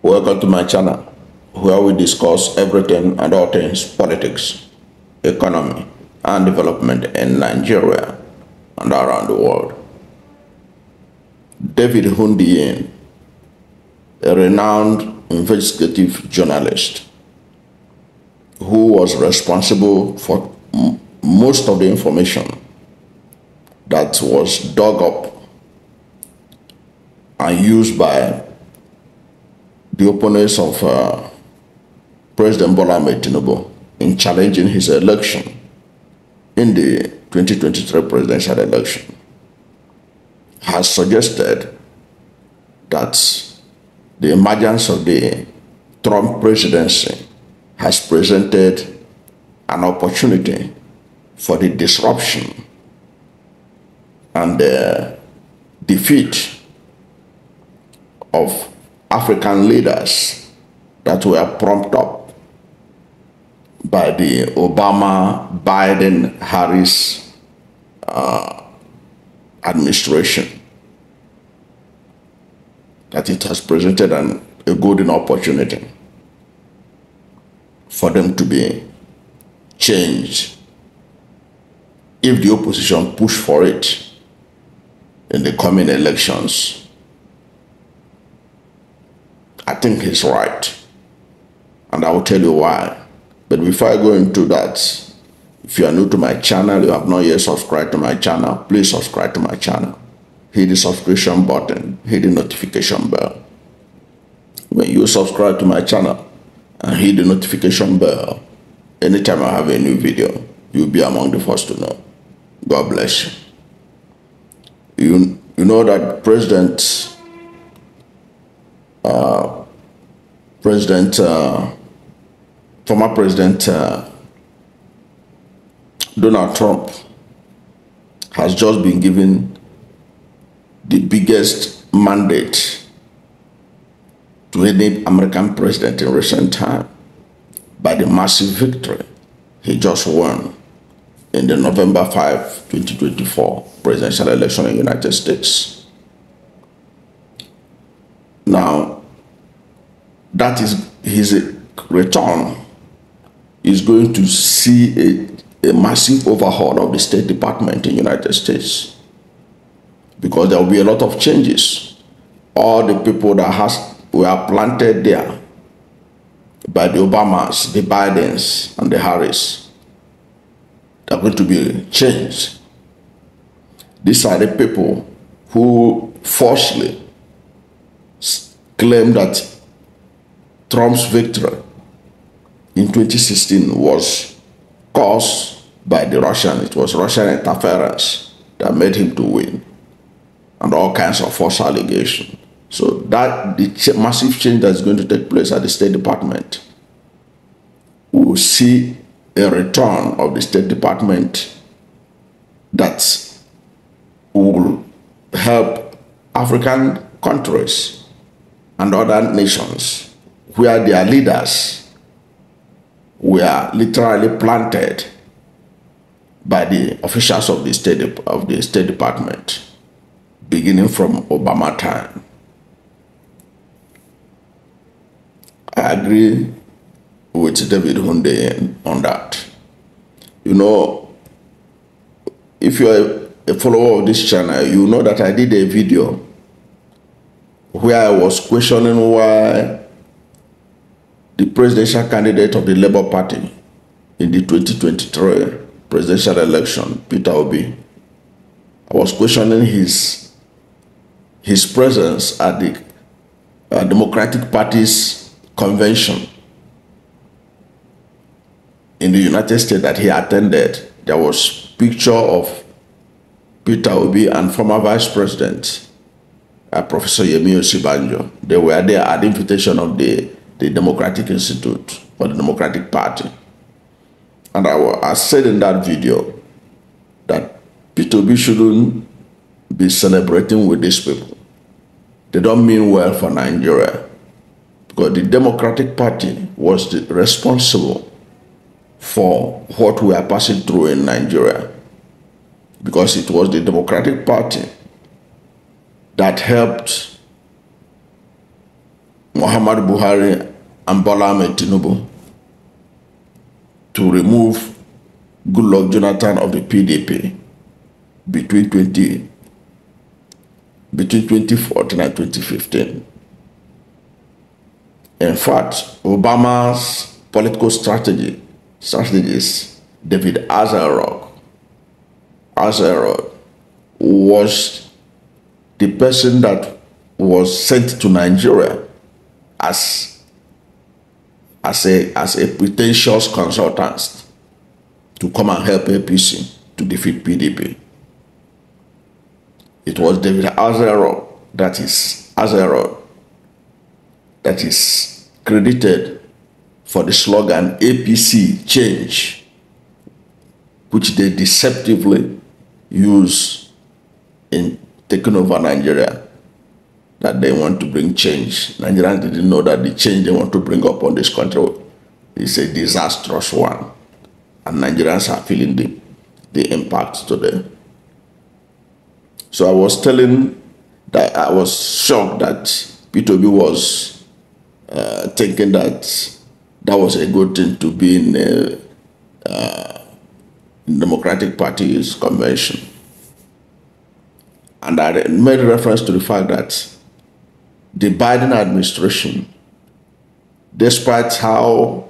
Welcome to my channel, where we discuss everything and all things politics, economy, and development in Nigeria and around the world. David Hundeyin, a renowned investigative journalist who was responsible for most of the information that was dug up and used by the opponents of President Bola Tinubu in challenging his election in the 2023 presidential election, has suggested that the emergence of the Trump presidency has presented an opportunity for the disruption and the defeat of African leaders that were propped up by the Obama, Biden, Harris administration. That it has presented a golden opportunity for them to be changed if the opposition push for it in the coming elections. I think he's right, and I will tell you why. But before I go into that, if you are new to my channel, you have not yet subscribed to my channel, please subscribe to my channel. Hit the subscription button, hit the notification bell. When you subscribe to my channel and hit the notification bell, anytime I have a new video, you'll be among the first to know. God bless you. You know that former President Donald Trump has just been given the biggest mandate to any American president in recent time by the massive victory he just won in the November 5, 2024 presidential election in the United States. Now, that is his return is going to see a massive overhaul of the State Department in the United States, because there will be a lot of changes. All the people that were planted there by the Obamas, the Bidens, and the Harris are going to be changed. These are the people who falsely claim that Trump's victory in 2016 was caused by the Russian. It was Russian interference that made him to win, and all kinds of false allegations. So that the massive change that's going to take place at the State Department, we will see a return of the State Department that will help African countries and other nations where their leaders were literally planted by the officials of the State Department, beginning from Obama time. I agree with David Hundeyin on that. You know, if you are a follower of this channel, you know that I did a video where I was questioning why the presidential candidate of the Labour Party in the 2023 presidential election, Peter Obi, I was questioning his presence at the Democratic Party's convention in the United States that he attended. There was picture of Peter Obi and former Vice President Professor Yemi Osibanjo. They were there at the invitation of the Democratic Institute or the Democratic Party. And I said in that video that Peter Obi shouldn't be celebrating with these people. They don't mean well for Nigeria, because the Democratic Party was responsible for what we are passing through in Nigeria, because it was the Democratic Party that helped Muhammad Buhari and Bola Tinubu to remove Goodluck Jonathan of the PDP between 2014 and 2015. In fact, Obama's political strategist, David Axelrod, was the person that was sent to Nigeria as a pretentious consultant to come and help APC to defeat PDP. It was David Axelrod that is credited for the slogan APC change, which they deceptively use in taking over Nigeria, that they want to bring change. Nigerians didn't know that the change they want to bring up on this country is a disastrous one, and Nigerians are feeling the impact today. So I was telling that I was shocked that P2B was thinking that was a good thing to be in the Democratic Party's convention. And I made reference to the fact that the Biden administration, despite how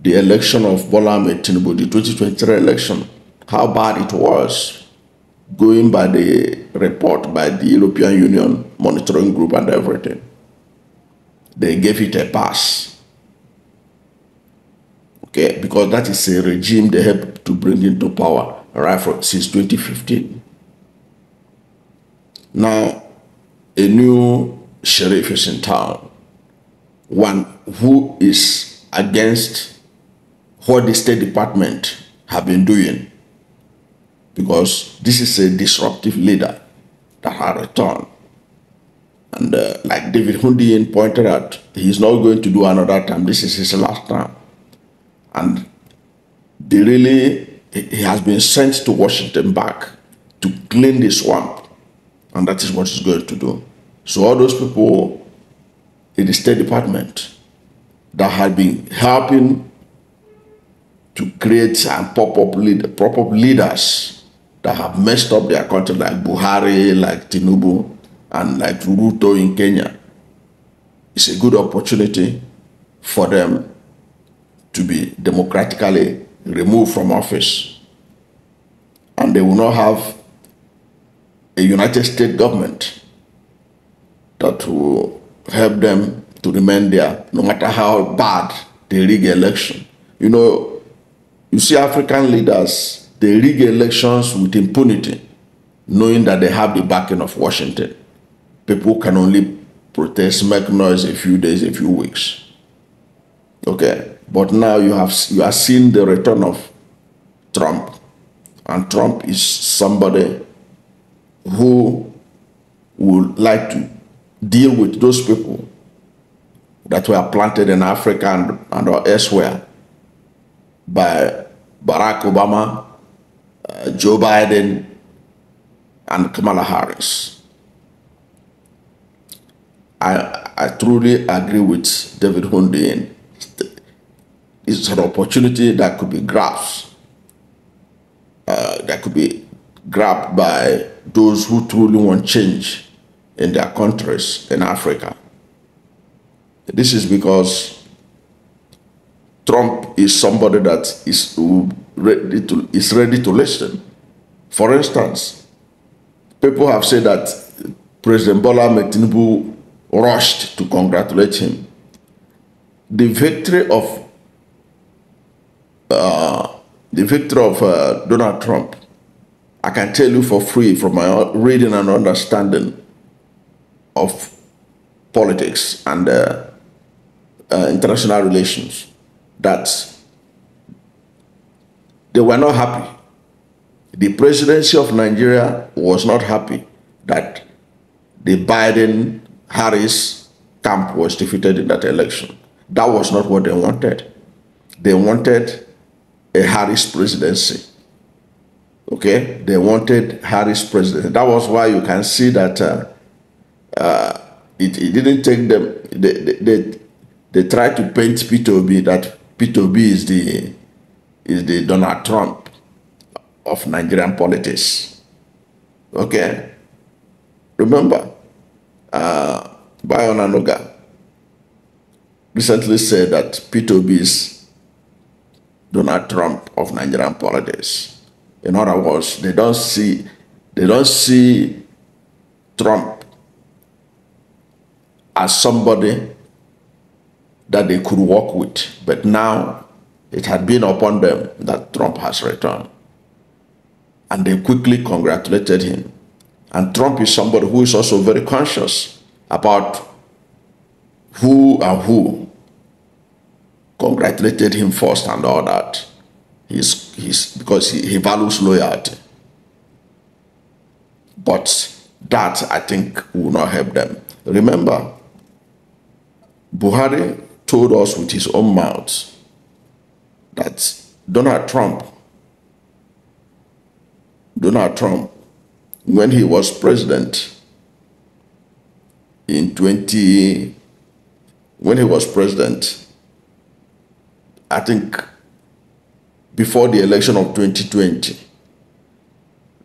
the election of Bola Tinubu, the 2023 election, how bad it was, going by the report by the European Union monitoring group and everything, they gave it a pass. Okay, because that is a regime they helped to bring into power since 2015. Now, a new sheriff is in town, one who is against what the State Department have been doing, because this is a disruptive leader that had returned. And like David Hundeyin pointed out, he's not going to do another term. This is his last term. And he has been sent to Washington back to clean the swamp. And that is what he's going to do. So all those people in the State Department that had been helping to create and pop up leaders that have messed up their country, like Buhari, like Tinubu, and like Ruto in Kenya, it's a good opportunity for them to be democratically removed from office. And they will not have a United States government that will help them to remain there, no matter how bad they rig election. You know, you see African leaders, they rig elections with impunity, knowing that they have the backing of Washington. People can only protest, make noise a few days, a few weeks. Okay, but now you are seeing the return of Trump, and Trump is somebody who would like to deal with those people that were planted in Africa and elsewhere by Barack Obama, Joe Biden, and Kamala Harris. I truly agree with David Hundeyin. It's an opportunity that could be grasped. That could be grabbed by those who truly want change in their countries in Africa. This is because Trump is somebody that is ready to listen. For instance, people have said that President Bola Tinubu rushed to congratulate him. The victory of Donald Trump, I can tell you for free from my reading and understanding of politics and international relations, that they were not happy. The presidency of Nigeria was not happy that the Biden-Harris camp was defeated in that election. That was not what they wanted. They wanted a Harris presidency. Okay? They wanted Harris presidency. That was why you can see that it didn't take them they try to paint P2B that P2B is the Donald Trump of Nigerian politics. Okay, remember, Bayo Nanoga recently said that P2B is Donald Trump of Nigerian politics. In other words, they don't see Trump as somebody that they could work with. But now it had been upon them that Trump has returned. And they quickly congratulated him. And Trump is somebody who is also very conscious about who congratulated him first and all that. Because he values loyalty. But that, I think, will not help them. Remember, Buhari told us with his own mouth that Donald Trump, when he was president I think before the election of 2020,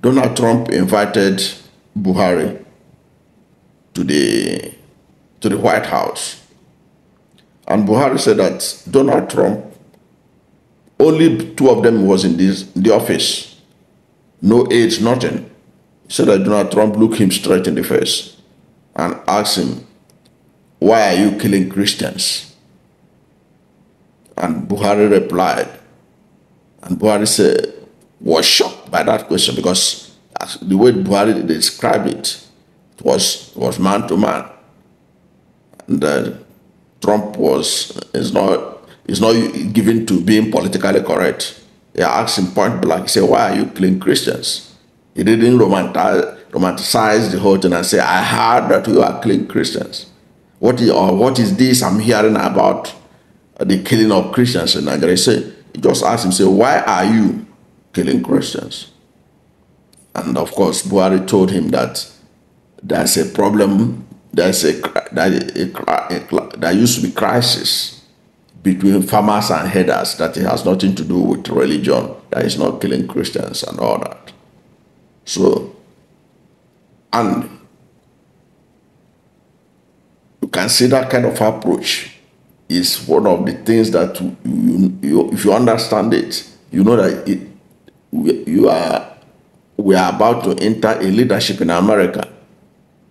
Donald Trump invited Buhari to the White House. And Buhari said that Donald Trump, only two of them was in the office. No aides, nothing. He said that Donald Trump looked him straight in the face and asked him, "Why are you killing Christians?" And Buhari replied, and Buhari was shocked by that question, because the way Buhari described it was man to man. And Trump is not given to being politically correct. He asked him point blank, he said, "Why are you killing Christians?" He didn't romanticize the whole thing and say, "I heard that you are killing Christians. What is this I'm hearing about the killing of Christians in Nigeria?" He just asked him, say, "Why are you killing Christians?" And of course, Buhari told him that there's a problem, there used to be crisis between farmers and herders, that it has nothing to do with religion, that is not killing Christians and all that. So, and you can see that kind of approach is one of the things that if you understand it, you know that we are about to enter a leadership in America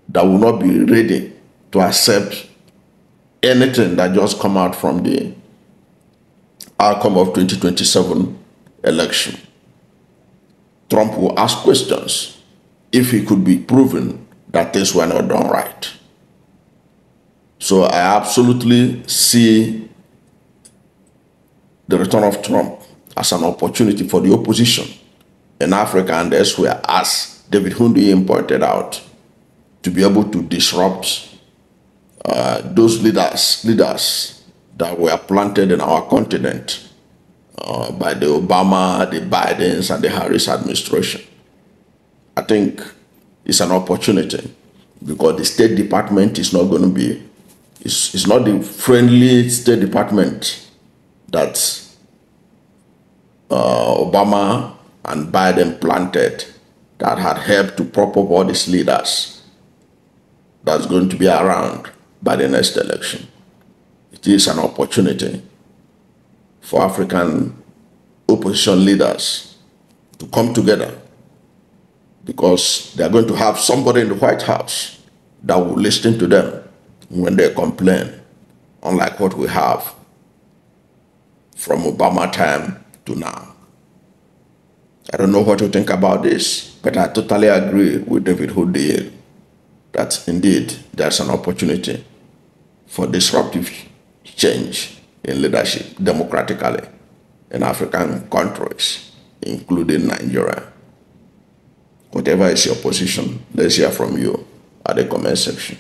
that will not be ready to accept anything that just come out from the outcome of 2027 election. Trump will ask questions if he could be proven that things were not done right. So I absolutely see the return of Trump as an opportunity for the opposition in Africa and elsewhere, as David Hundeyin pointed out, to be able to disrupt those leaders that were planted in our continent by the Obama, the Bidens, and the Harris administration. I think it's an opportunity, because the State Department is not going to be, it's not the friendly State Department that Obama and Biden planted, that had helped to prop up all these leaders that's going to be around by the next election. It is an opportunity for African opposition leaders to come together, because they're going to have somebody in the White House that will listen to them when they complain, unlike what we have from Obama time to now. I don't know what you think about this, but I totally agree with David Hundeyin that indeed there's an opportunity for disruptive change in leadership democratically in African countries, including Nigeria. Whatever is your position, let's hear from you at the comment section.